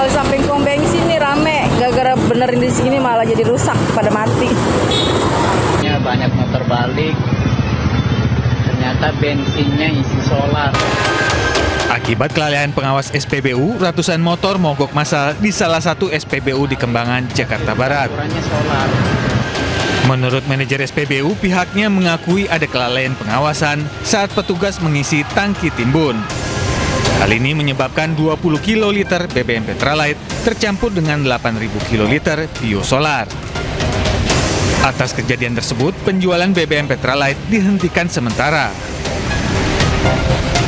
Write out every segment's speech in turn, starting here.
Kalau samping pom bensin nih rame, gara-gara benerin di sini malah jadi rusak, pada mati. Banyak motor balik, ternyata bensinnya isi solar. Akibat kelalaian pengawas SPBU, ratusan motor mogok massal di salah satu SPBU di Kembangan, Jakarta Barat. Menurut manajer SPBU, pihaknya mengakui ada kelalaian pengawasan saat petugas mengisi tangki timbun. Hal ini menyebabkan 20 kiloliter BBM Petralite tercampur dengan 8.000 kiloliter biosolar. Atas kejadian tersebut, penjualan BBM Petralite dihentikan sementara.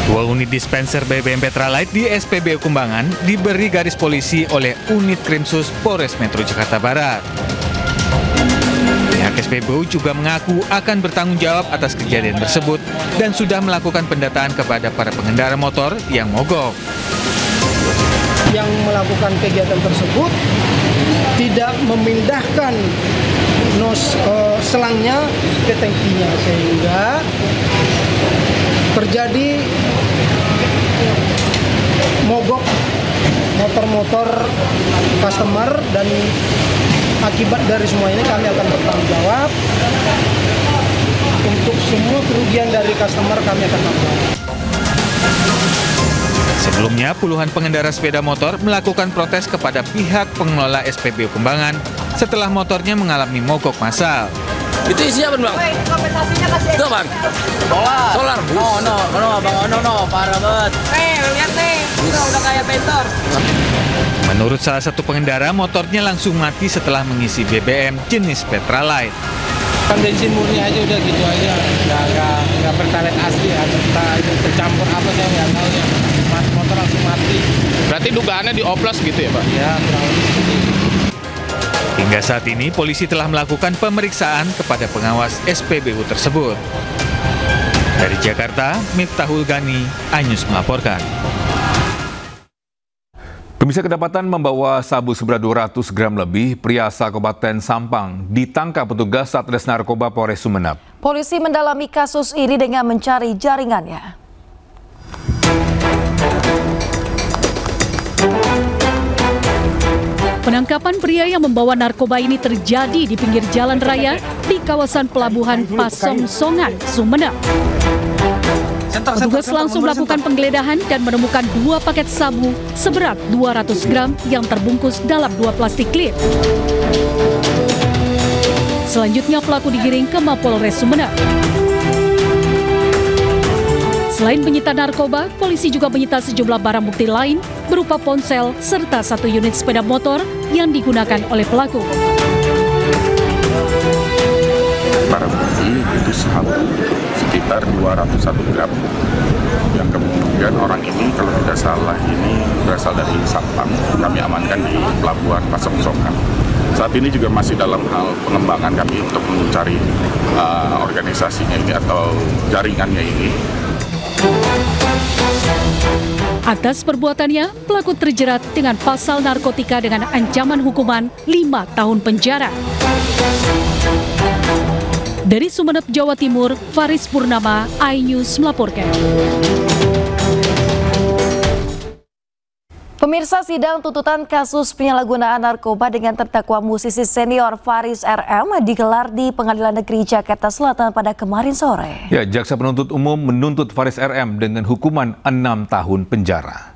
2 unit dispenser BBM Petralite di SPBU Kembangan diberi garis polisi oleh unit Krimsus Polres Metro Jakarta Barat. Pihak SPBU juga mengaku akan bertanggung jawab atas kejadian tersebut dan sudah melakukan pendataan kepada para pengendara motor yang mogok. Yang melakukan kegiatan tersebut tidak memindahkan selangnya ke tangkinya, sehingga terjadi mogok motor-motor customer, dan akibat dari semua ini kami akan bertanggung jawab. Untuk semua kerugian dari customer kami akan tanggung jawab. Sebelumnya, puluhan pengendara sepeda motor melakukan protes kepada pihak pengelola SPBU Kembangan setelah motornya mengalami mogok massal. Itu isi apa, Bang? Kompensasinya kasih. Itu, Bang? Solar. Solar, bus. No, parah banget. Lihat nih, udah kayak bentor. Menurut salah satu pengendara, motornya langsung mati setelah mengisi BBM jenis Petralite. Kan bensin murni aja udah gitu aja, nggak Pertalite asli, entah itu tercampur apa saya nggak tahu ya. Motor langsung mati. Berarti dugaannya dioplos gitu ya, Pak? Ya, kurang lebih seperti itu. Hingga saat ini, polisi telah melakukan pemeriksaan kepada pengawas SPBU tersebut. Dari Jakarta, Miftahul Gani, iNews melaporkan. Pemirsa, kedapatan membawa sabu seberat 200 gram lebih, pria asal Kabupaten Sampang ditangkap petugas Satres Narkoba Polres Sumeneb. Polisi mendalami kasus ini dengan mencari jaringannya. Penangkapan pria yang membawa narkoba ini terjadi di pinggir jalan raya di kawasan Pelabuhan Pasongsongan, Sumeneb. Petugas langsung melakukan penggeledahan dan menemukan 2 paket sabu seberat 200 gram yang terbungkus dalam 2 plastik klip. Selanjutnya pelaku digiring ke Mapolres Sumeneb. Selain menyita narkoba, polisi juga menyita sejumlah barang bukti lain berupa ponsel serta 1 unit sepeda motor yang digunakan oleh pelaku. Barang bukti itu sabu sekitar 201 gram. Yang kemudian orang ini kalau tidak salah ini berasal dari Sampang. Kami amankan di Pelabuhan Pasongsongan. Saat ini juga masih dalam hal pengembangan kami untuk mencari organisasinya ini atau jaringannya ini. Atas perbuatannya, pelaku terjerat dengan pasal narkotika dengan ancaman hukuman 5 tahun penjara. Dari Sumeneb, Jawa Timur, Faris Purnama, iNews melaporkan. Pemirsa, sidang tuntutan kasus penyalahgunaan narkoba dengan terdakwa musisi senior Faris RM digelar di Pengadilan Negeri Jakarta Selatan pada kemarin sore. Ya, jaksa penuntut umum menuntut Faris RM dengan hukuman 6 tahun penjara.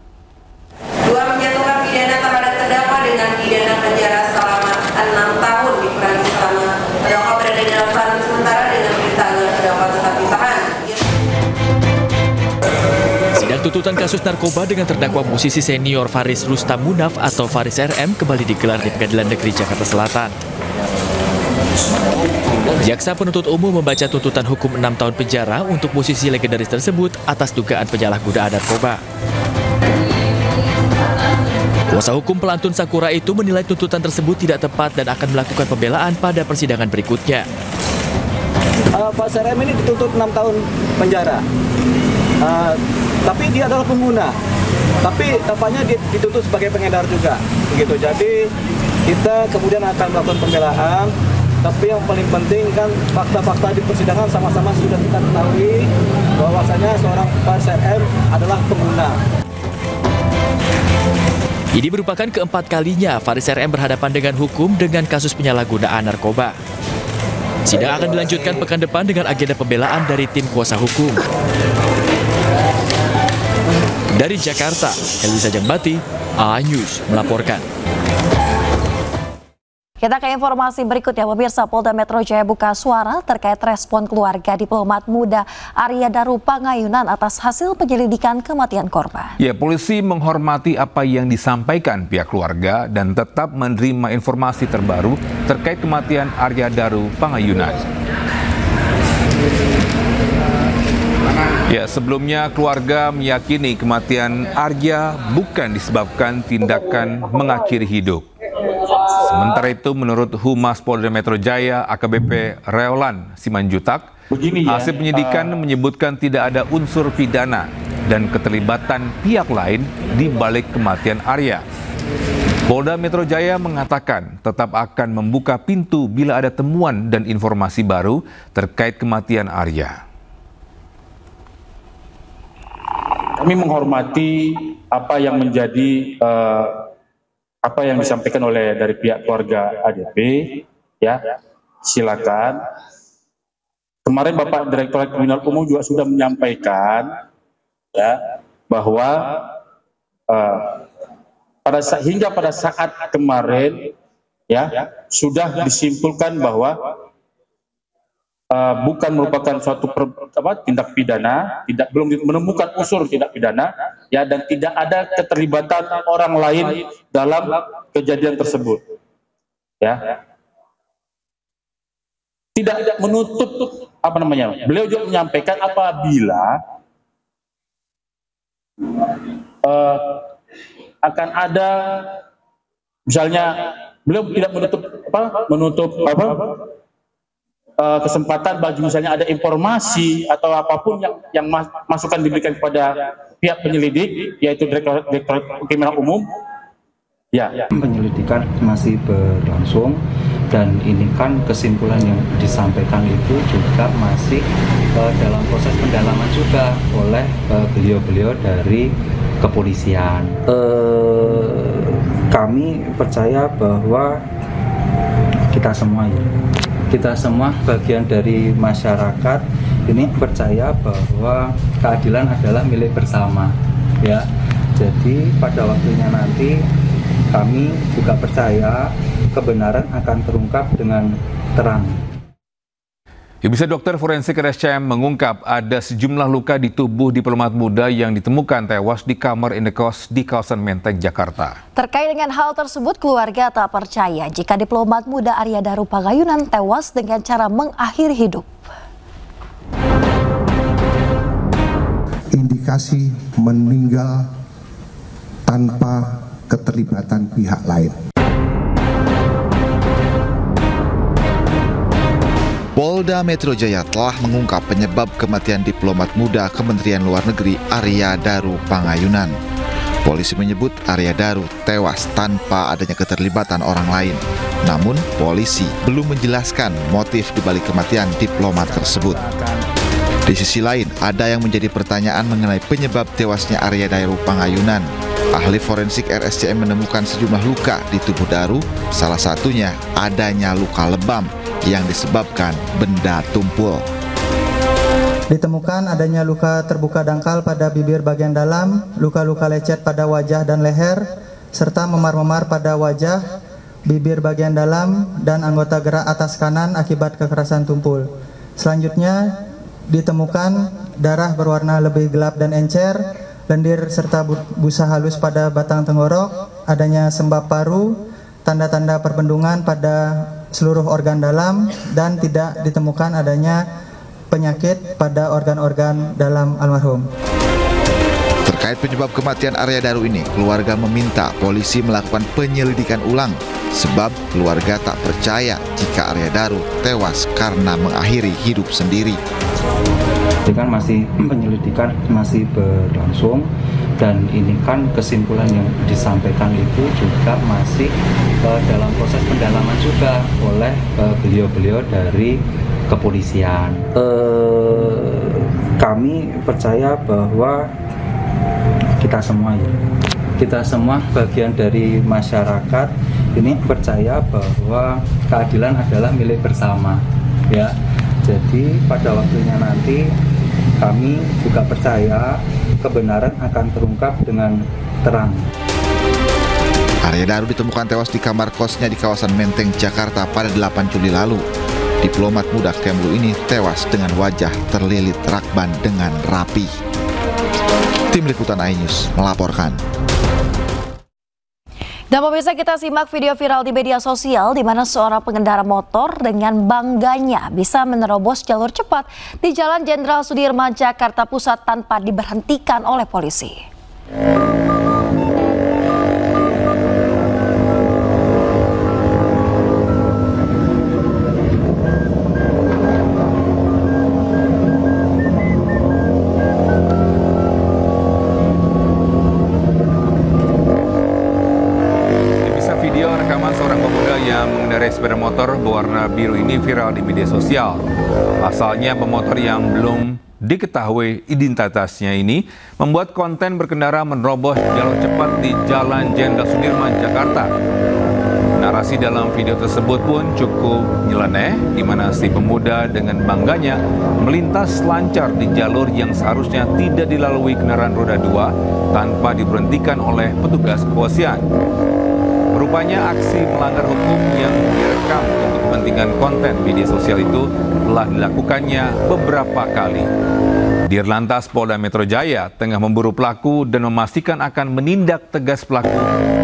2 menjatuhkan pidana kepada terdakwa dengan pidana penjara selama 6 tahun dikurangi selama terdakwa berada dalam tahanan sementara dengan perintah agar terdakwa tetap ditahan. Sidang tuntutan kasus narkoba dengan terdakwa musisi senior Faris Rustam Munaf atau Faris RM kembali digelar di Pengadilan Negeri Jakarta Selatan. Jaksa penuntut umum membaca tuntutan hukum 6 tahun penjara untuk musisi legendaris tersebut atas dugaan penyalahgunaan narkoba. Kuasa hukum pelantun Sakura itu menilai tuntutan tersebut tidak tepat dan akan melakukan pembelaan pada persidangan berikutnya. Faris RM ini dituntut 6 tahun penjara. Tapi dia adalah pengguna, tapi tampaknya dituntut sebagai pengedar juga, begitu. Jadi kita kemudian akan melakukan pembelaan, tapi yang paling penting kan fakta-fakta di persidangan sama-sama sudah kita ketahui bahwasanya seorang Faris RM adalah pengguna. Ini merupakan keempat kalinya Faris RM berhadapan dengan hukum dengan kasus penyalahgunaan narkoba. Sidang akan dilanjutkan pekan depan dengan agenda pembelaan dari tim kuasa hukum. Dari Jakarta, Elisa Jangbati, A-News melaporkan. Kita ke informasi berikutnya, pemirsa. Polda Metro Jaya buka suara terkait respon keluarga diplomat muda Arya Daru Pangayunan atas hasil penyelidikan kematian korban. Ya, polisi menghormati apa yang disampaikan pihak keluarga dan tetap menerima informasi terbaru terkait kematian Arya Daru Pangayunan. Ya, sebelumnya keluarga meyakini kematian Arya bukan disebabkan tindakan mengakhiri hidup. Sementara itu, menurut Humas Polda Metro Jaya AKBP Reolan Simanjutak, hasil penyidikan menyebutkan tidak ada unsur pidana dan keterlibatan pihak lain di balik kematian Arya. Polda Metro Jaya mengatakan tetap akan membuka pintu bila ada temuan dan informasi baru terkait kematian Arya. Kami menghormati apa yang menjadi apa yang disampaikan oleh dari pihak keluarga ADP, ya, silakan. Kemarin Bapak Direktorat Kriminal Umum juga sudah menyampaikan, ya, bahwa hingga pada saat kemarin, ya, sudah disimpulkan bahwa bukan merupakan suatu tindak pidana, belum menemukan unsur tindak pidana, ya, dan tidak ada keterlibatan orang lain dalam kejadian tersebut, ya. Tidak menutup beliau juga menyampaikan apabila akan ada, misalnya beliau tidak menutup kesempatan bagi misalnya ada informasi atau apapun yang masukan diberikan kepada pihak penyelidik, yaitu Direktorat Kriminal Umum. Ya. Penyelidikan masih berlangsung dan ini kan kesimpulan yang disampaikan itu juga masih dalam proses pendalaman juga oleh beliau-beliau dari kepolisian. Kami percaya bahwa kita semua bagian dari masyarakat ini percaya bahwa keadilan adalah milik bersama, ya. Jadi pada waktunya nanti kami juga percaya kebenaran akan terungkap dengan terang. Ya, bisa dokter forensik RSCM mengungkap ada sejumlah luka di tubuh diplomat muda yang ditemukan tewas di kamar indekos di kawasan Menteng, Jakarta. Terkait dengan hal tersebut, keluarga tak percaya jika diplomat muda Arya Daru Pangayunan tewas dengan cara mengakhiri hidup. Indikasi meninggal tanpa keterlibatan pihak lain. Polda Metro Jaya telah mengungkap penyebab kematian diplomat muda Kementerian Luar Negeri Arya Daru Pangayunan. Polisi menyebut Arya Daru tewas tanpa adanya keterlibatan orang lain. Namun, polisi belum menjelaskan motif dibalik kematian diplomat tersebut. Di sisi lain, ada yang menjadi pertanyaan mengenai penyebab tewasnya Arya Daru Pangayunan. Ahli forensik RSCM menemukan sejumlah luka di tubuh Daru, salah satunya adanya luka lebam yang disebabkan benda tumpul. Ditemukan adanya luka terbuka dangkal pada bibir bagian dalam, luka-luka lecet pada wajah dan leher, serta memar-memar pada wajah, bibir bagian dalam, dan anggota gerak atas kanan akibat kekerasan tumpul. Selanjutnya ditemukan darah berwarna lebih gelap dan encer, lendir serta busa halus pada batang tenggorok, adanya sembab paru, tanda-tanda perbendungan pada seluruh organ dalam, dan tidak ditemukan adanya penyakit pada organ-organ dalam almarhum. Terkait penyebab kematian Arya Daru ini, keluarga meminta polisi melakukan penyelidikan ulang sebab keluarga tak percaya jika Arya Daru tewas karena mengakhiri hidup sendiri. Ini kan penyelidikan masih berlangsung dan ini kan kesimpulan yang disampaikan itu juga masih dalam proses pendalaman juga oleh beliau-beliau dari kepolisian. Kami percaya bahwa kita kita semua bagian dari masyarakat ini percaya bahwa keadilan adalah milik bersama, ya. Jadi pada waktunya nanti kami juga percaya kebenaran akan terungkap dengan terang. Arya Daru ditemukan tewas di kamar kosnya di kawasan Menteng, Jakarta pada 8 Juli lalu. Diplomat muda Kemlu ini tewas dengan wajah terlilit rakban dengan rapi. Tim Liputan iNews melaporkan. Dan pemirsa, kita simak video viral di media sosial di mana seorang pengendara motor dengan bangganya bisa menerobos jalur cepat di Jalan Jenderal Sudirman, Jakarta Pusat tanpa diberhentikan oleh polisi. Sepeda motor berwarna biru ini viral di media sosial. Pasalnya pemotor yang belum diketahui identitasnya ini membuat konten berkendara menerobos jalur cepat di Jalan Jenderal Sudirman, Jakarta. Narasi dalam video tersebut pun cukup nyeleneh, di mana si pemuda dengan bangganya melintas lancar di jalur yang seharusnya tidak dilalui kendaraan roda 2 tanpa diberhentikan oleh petugas kepolisian. Rupanya aksi melanggar hukum yang direkam untuk kepentingan konten media sosial itu telah dilakukannya beberapa kali. Dirlantas Polda Metro Jaya tengah memburu pelaku dan memastikan akan menindak tegas pelaku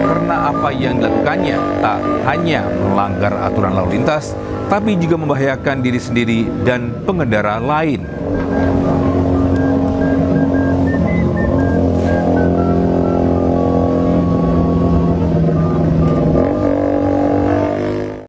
karena apa yang dilakukannya tak hanya melanggar aturan lalu lintas, tapi juga membahayakan diri sendiri dan pengendara lain.